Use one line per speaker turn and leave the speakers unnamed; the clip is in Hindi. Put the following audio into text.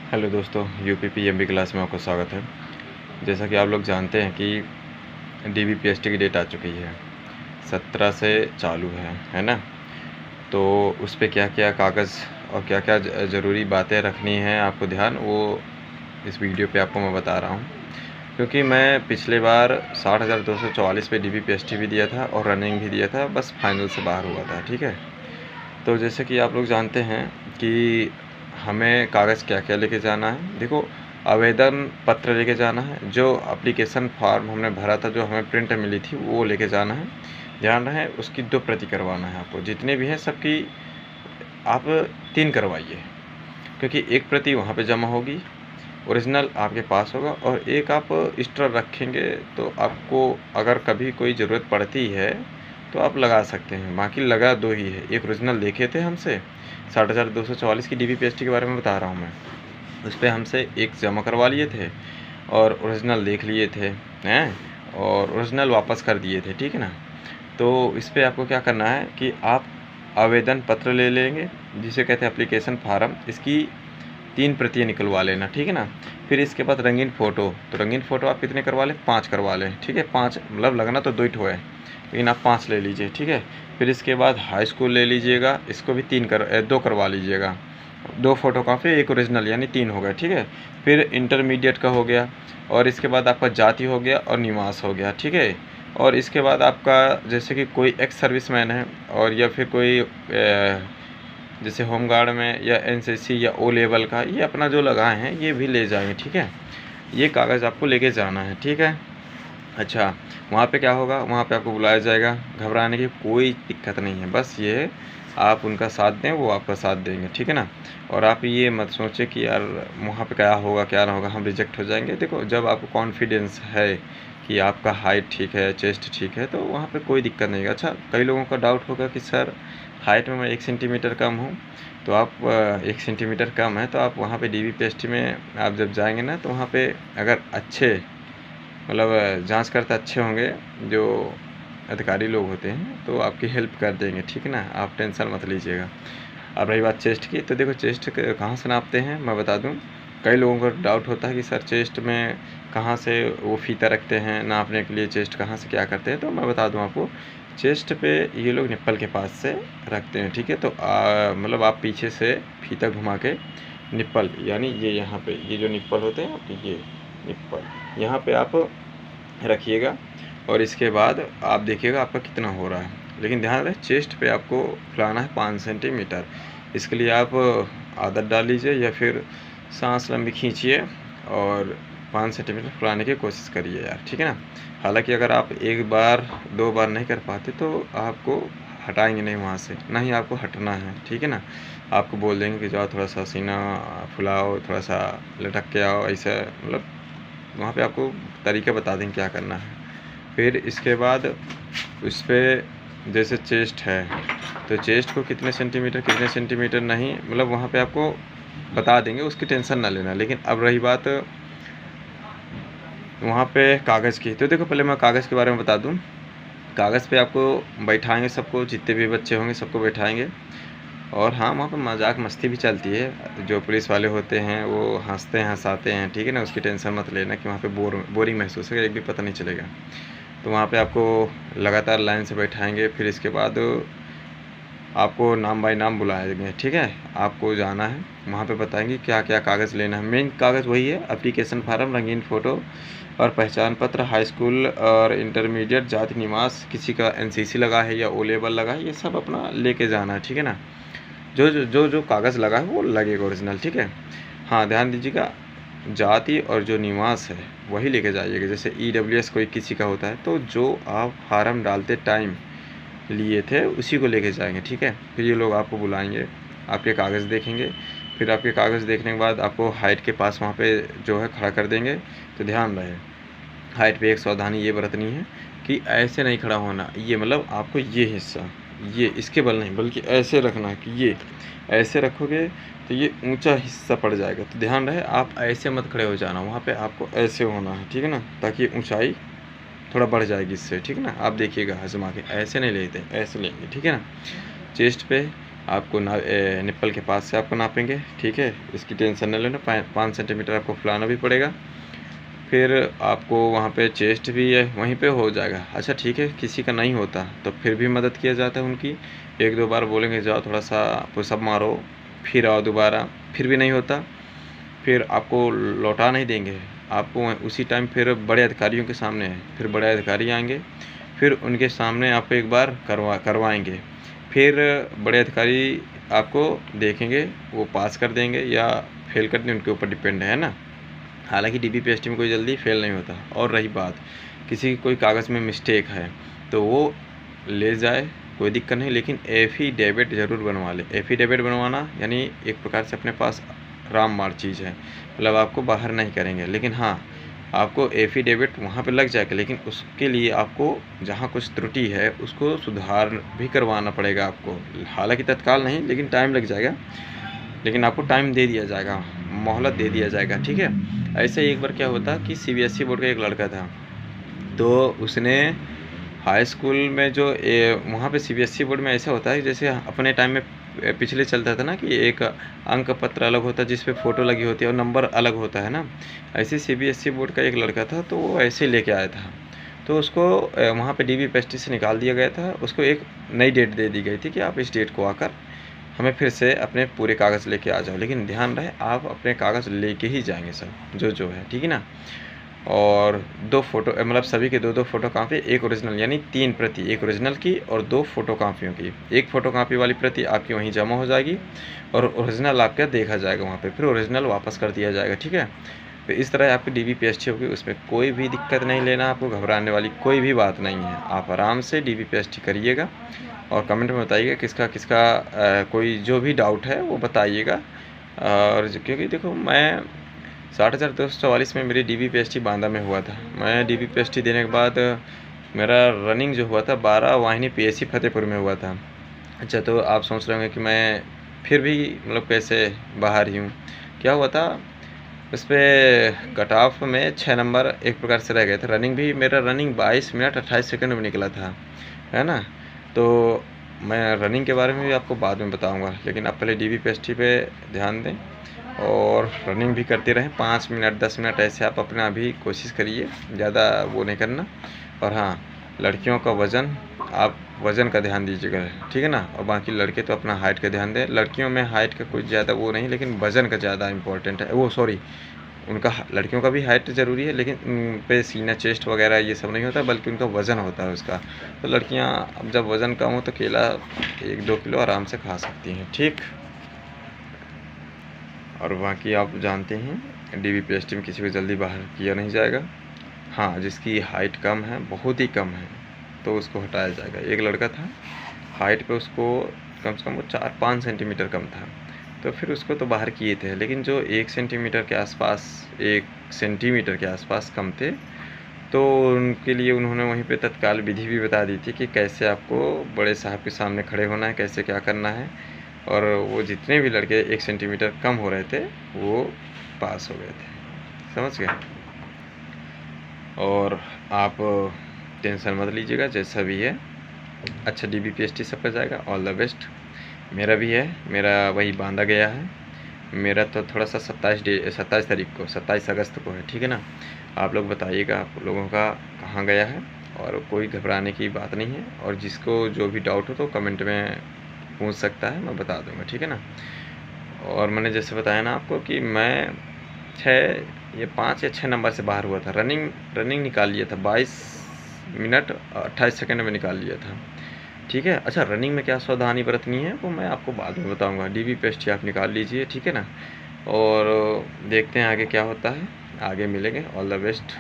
हेलो दोस्तों, यूपीपीएमबी क्लास में आपका स्वागत है। जैसा कि आप लोग जानते हैं कि डीबीपीएसटी की डेट आ चुकी है, 17 से चालू है ना। तो उस पे क्या क्या कागज़ और क्या क्या ज़रूरी बातें रखनी हैं आपको ध्यान, वो इस वीडियो पे आपको मैं बता रहा हूँ। क्योंकि मैं पिछले बार 60,244 पे डीबीपीएसटी भी दिया था और रनिंग भी दिया था, बस फाइनल से बाहर हुआ था, ठीक है। तो जैसे कि आप लोग जानते हैं कि हमें कागज़ क्या-क्या लेके जाना है। देखो, आवेदन पत्र लेके जाना है, जो एप्लीकेशन फॉर्म हमने भरा था, जो हमें प्रिंट मिली थी, वो लेके जाना है। ध्यान रहे उसकी 2 प्रति करवाना है आपको। जितने भी हैं सबकी आप 3 करवाइए, क्योंकि एक प्रति वहाँ पे जमा होगी, ओरिजिनल आपके पास होगा और एक आप एक्स्ट्रा रखेंगे तो आपको अगर कभी कोई ज़रूरत पड़ती है तो आप लगा सकते हैं। बाकी लगा 2 ही है, एक ओरिजिनल देखे थे हमसे 60,244 की डीबीपीएसटी के बारे में बता रहा हूँ मैं। उस पे हमसे एक जमा करवा लिए थे और ओरिजिनल देख लिए थे हैं, और ओरिजिनल वापस कर दिए थे, ठीक है ना। तो इस पे आपको क्या करना है कि आप आवेदन पत्र ले लेंगे, जिसे कहते हैं एप्लीकेशन फार्म, इसकी 3 प्रतियाँ निकलवा लेना, ठीक है ना। फिर इसके बाद रंगीन फ़ोटो, तो रंगीन फ़ोटो आप कितने करवा लें? 5 करवा लें, ठीक है। 5 मतलब लगना तो 2 ही ठो है, लेकिन आप 5 ले लीजिए, ठीक है। फिर इसके बाद हाई स्कूल ले लीजिएगा, इसको भी 2 करवा लीजिएगा। 2 फ़ोटोकॉपी, 1 ओरिजिनल, यानी 3 हो गए, ठीक है। फिर इंटरमीडिएट का हो गया, और इसके बाद आपका जाति हो गया और निवास हो गया, ठीक है। और इसके बाद आपका जैसे कि कोई एक्स सर्विसमैन है और या फिर कोई जैसे होमगार्ड में या एनसीसी या ओ लेवल का, ये अपना जो लगाए हैं ये भी ले जाएंगे, ठीक है। ये कागज़ आपको लेके जाना है, ठीक है। अच्छा, वहाँ पे क्या होगा, वहाँ पे आपको बुलाया जाएगा, घबराने की कोई दिक्कत नहीं है, बस ये आप उनका साथ दें, वो आपका साथ देंगे, ठीक है ना। और आप ये मत सोचें कि यार वहाँ पे क्या होगा क्या ना होगा, हम रिजेक्ट हो जाएंगे। देखो, जब आपको कॉन्फिडेंस है कि आपका हाइट ठीक है, चेस्ट ठीक है, तो वहाँ पे कोई दिक्कत नहीं है। अच्छा, कई लोगों का डाउट होगा कि सर हाइट में मैं 1 सेंटीमीटर कम हूँ, तो आप 1 सेंटीमीटर कम है तो आप वहाँ पे डीबीपीएसटी में आप जब जाएंगे ना, तो वहाँ पे अगर अच्छे मतलब जांच करते अच्छे होंगे जो अधिकारी लोग होते हैं, तो आपकी हेल्प कर देंगे, ठीक है ना। आप टेंशन मत लीजिएगा। अब रही बात चेस्ट की, तो देखो चेस्ट कहाँ से नापते हैं मैं बता दूं। कई लोगों को डाउट होता है कि सर चेस्ट में कहाँ से वो फीता रखते हैं नापने के लिए, चेस्ट कहाँ से क्या करते हैं, तो मैं बता दूं आपको। चेस्ट पे ये लोग निप्पल के पास से रखते हैं, ठीक है। तो मतलब आप पीछे से फीता घुमा के निप्पल, यानी ये यहाँ पे ये जो निप्पल होते हैं आपके, ये निप्पल यहाँ पे आप रखिएगा, और इसके बाद आप देखिएगा आपका कितना हो रहा है। लेकिन ध्यान रहे चेस्ट पे आपको फुलाना है 5 सेंटीमीटर। इसके लिए आप आदत डाल लीजिए या फिर सांस लंबी खींचिए और 5 सेंटीमीटर फुलाने की कोशिश करिए यार, ठीक है ना। हालांकि अगर आप 1 बार 2 बार नहीं कर पाते तो आपको हटाएंगे नहीं वहाँ से, ना ही आपको हटना है, ठीक है ना। आपको बोल देंगे कि जाओ थोड़ा सा सीना फुलाओ, थोड़ा सा लटक के आओ, ऐसा मतलब वहाँ पे आपको तरीका बता देंगे क्या करना है। फिर इसके बाद उस पर जैसे चेस्ट है, तो चेस्ट को कितने सेंटीमीटर नहीं, मतलब वहाँ पे आपको बता देंगे, उसकी टेंशन ना लेना। लेकिन अब रही बात वहाँ पे कागज़ की, तो देखो पहले मैं कागज़ के बारे में बता दूँ। कागज़ पे आपको बैठाएंगे सबको, जितने भी बच्चे होंगे सबको बैठाएंगे, और हाँ, वहाँ पर मजाक मस्ती भी चलती है। जो पुलिस वाले होते हैं वो हंसते हैं हंसाते हैं, ठीक है ना। उसकी टेंशन मत लेना कि वहाँ पे बोरिंग महसूस होगा, एक भी पता नहीं चलेगा। तो वहाँ पे आपको लगातार लाइन से बैठाएंगे, फिर इसके बाद आपको नाम बाय नाम बुलाएंगे, ठीक है। आपको जाना है वहाँ पे, बताएंगे क्या क्या कागज़ लेना है। मेन कागज़ वही है, एप्लीकेशन फार्म, रंगीन फ़ोटो और पहचान पत्र, हाई स्कूल और इंटरमीडिएट, जाति निवास, किसी का एनसीसी लगा है या ओ लेवल लगा है, ये सब अपना लेके जाना है, ठीक है ना। जो कागज़ लगा है वो लगेगा ओरिजिनल, ठीक है। हाँ, ध्यान दीजिएगा, जाति और जो निवास है वही लेके जाइएगा। जैसे ईडब्ल्यूएस कोई किसी का होता है, तो जो आप फार्म डालते टाइम लिए थे उसी को लेके जाएंगे, ठीक है। फिर ये लोग आपको बुलाएंगे, आपके कागज़ देखेंगे, फिर आपके कागज़ देखने के बाद आपको हाइट के पास वहाँ पे जो है खड़ा कर देंगे। तो ध्यान रहे हाइट पे एक सावधानी ये बरतनी है कि ऐसे नहीं खड़ा होना, ये मतलब आपको ये हिस्सा, ये इसके बल नहीं बल्कि ऐसे रखना है कि ये ऐसे रखोगे तो ये ऊंचा हिस्सा पड़ जाएगा। तो ध्यान रहे आप ऐसे मत खड़े हो जाना, वहाँ पे आपको ऐसे होना है, ठीक है ना, ताकि ऊंचाई थोड़ा बढ़ जाएगी इससे, ठीक है ना। आप देखिएगा आजमा के, ऐसे नहीं लेते, ऐसे लेंगे, ठीक है ना। चेस्ट पे आपको निप्पल के पास से आपको नापेंगे, ठीक है। इसकी टेंशन न लेना, 5 सेंटीमीटर आपको फुलाना भी पड़ेगा। फिर आपको वहाँ पे चेस्ट भी है वहीं पे हो जाएगा। अच्छा ठीक है, किसी का नहीं होता तो फिर भी मदद किया जाता है उनकी। 1-2 बार बोलेंगे जाओ थोड़ा सा पुशअप मारो, फिर आओ दोबारा, फिर भी नहीं होता, फिर आपको लौटा नहीं देंगे, आपको उसी टाइम फिर बड़े अधिकारियों के सामने है, फिर बड़े अधिकारी आएंगे, फिर उनके सामने आप एक बार करवाएंगे, फिर बड़े अधिकारी आपको देखेंगे, वो पास कर देंगे या फेल कर देंगे, उनके ऊपर डिपेंड है ना। हालांकि DBPST में कोई जल्दी फेल नहीं होता। और रही बात किसी की कोई कागज़ में मिस्टेक है तो वो ले जाए, कोई दिक्कत नहीं, लेकिन एफिडेविट ज़रूर बनवा ले। एफिडेविट बनवाना यानी एक प्रकार से अपने पास रामबाण चीज़ है, मतलब आपको बाहर नहीं करेंगे, लेकिन हाँ आपको एफिडेविट वहाँ पे लग जाएगा, लेकिन उसके लिए आपको जहाँ कुछ त्रुटि है उसको सुधार भी करवाना पड़ेगा आपको। हालांकि तत्काल नहीं, लेकिन टाइम लग जाएगा, लेकिन आपको टाइम दे दिया जाएगा, मोहलत दे दिया जाएगा, ठीक है। ऐसे ही एक बार क्या होता कि CBSE बोर्ड का एक लड़का था, तो उसने हाई स्कूल में जो वहाँ पे CBSE बोर्ड में ऐसा होता है जैसे अपने टाइम में पिछले चलता था ना कि एक अंक पत्र अलग होता है जिस पे फ़ोटो लगी होती है और नंबर अलग होता है ना। ऐसे CBSE बोर्ड का एक लड़का था, तो वो ऐसे लेके आया था, तो उसको वहाँ पे DBPST से निकाल दिया गया था। उसको एक नई डेट दे दी गई थी कि आप इस डेट को आकर हमें फिर से अपने पूरे कागज़ लेके आ जाओ, लेकिन ध्यान रहे आप अपने कागज़ लेके ही जाएंगे सब जो है, ठीक है ना। और 2 फ़ोटो मतलब सभी के 2-2 फ़ोटो कापी, एक ओरिजिनल, यानी 3 प्रति, एक ओरिजिनल की और 2 फ़ोटो कापियों की। एक फ़ोटो कापी वाली प्रति आपकी वहीं जमा हो जाएगी और ओरिजिनल आपका देखा जाएगा वहाँ पे, फिर ओरिजिनल वापस कर दिया जाएगा, ठीक है। तो इस तरह आपकी DBPST होगी, उसमें कोई भी दिक्कत नहीं लेना, आपको घबराने वाली कोई भी बात नहीं है। आप आराम से DBPST करिएगा और कमेंट में बताइएगा किसका कोई जो भी डाउट है वो बताइएगा। और क्योंकि देखो मैं 60,244 में मेरी DBPST बांदा में हुआ था। मैं DBPST देने के बाद मेरा रनिंग जो हुआ था 12 वाहिनी PSC फतेहपुर में हुआ था। अच्छा, तो आप सोच रहे होंगे कि मैं फिर भी मतलब कैसे बाहर ही हूँ। क्या हुआ था उस पर कट ऑफ में 6 नंबर एक प्रकार से रह गए थे। मेरा रनिंग 22 मिनट 28 सेकंड में निकला था, है ना। तो मैं रनिंग के बारे में भी आपको बाद में बताऊंगा, लेकिन आप पहले DBPST पे ध्यान दें और रनिंग भी करते रहें। 5 मिनट 10 मिनट ऐसे आप अपना भी कोशिश करिए, ज़्यादा वो नहीं करना। और हाँ, लड़कियों का वज़न, आप वज़न का ध्यान दीजिएगा, ठीक है ना। और बाकी लड़के तो अपना हाइट का ध्यान दें। लड़कियों में हाइट का कुछ ज़्यादा वो नहीं, लेकिन वज़न का ज़्यादा इम्पोर्टेंट है। वो सॉरी, उनका लड़कियों का भी हाइट ज़रूरी है, लेकिन उन पे सीना चेस्ट वगैरह ये सब नहीं होता, बल्कि उनका वज़न होता है उसका। तो लड़कियां अब जब वज़न कम हो तो केला 1-2 किलो आराम से खा सकती हैं, ठीक। और बाकी आप जानते हैं DBPST में किसी को जल्दी बाहर किया नहीं जाएगा। हाँ, जिसकी हाइट कम है, बहुत ही कम है, तो उसको हटाया जाएगा। एक लड़का था, हाइट पे उसको कम से कम वो 4-5 सेंटीमीटर कम था, तो फिर उसको तो बाहर किए थे, लेकिन जो 1 सेंटीमीटर के आसपास कम थे, तो उनके लिए उन्होंने वहीं पे तत्काल विधि भी बता दी थी कि कैसे आपको बड़े साहब के सामने खड़े होना है, कैसे क्या करना है। और वो जितने भी लड़के 1 सेंटीमीटर कम हो रहे थे वो पास हो गए थे, समझ गए। और आप टेंशन मत लीजिएगा, जैसा भी है अच्छा DBPST सबका जाएगा। All the best. मेरा भी है, मेरा वही बांधा गया है। मेरा तो थोड़ा सा 27 अगस्त को है, ठीक है ना। आप लोग बताइएगा आप लोगों का कहाँ गया है, और कोई घबराने की बात नहीं है। और जिसको जो भी डाउट हो तो कमेंट में पूछ सकता है, मैं बता दूंगा, ठीक है ना। और मैंने जैसे बताया ना आपको कि मैं 5 या 6 नंबर से बाहर हुआ था। रनिंग निकाल लिया था, 22 मिनट 28 सेकंड में निकाल लिया था, ठीक है। अच्छा, रनिंग में क्या सावधानी बरतनी है वो मैं आपको बाद में बताऊंगा। DBPST आप निकाल लीजिए, ठीक है ना। और देखते हैं आगे क्या होता है, आगे मिलेंगे। All the best.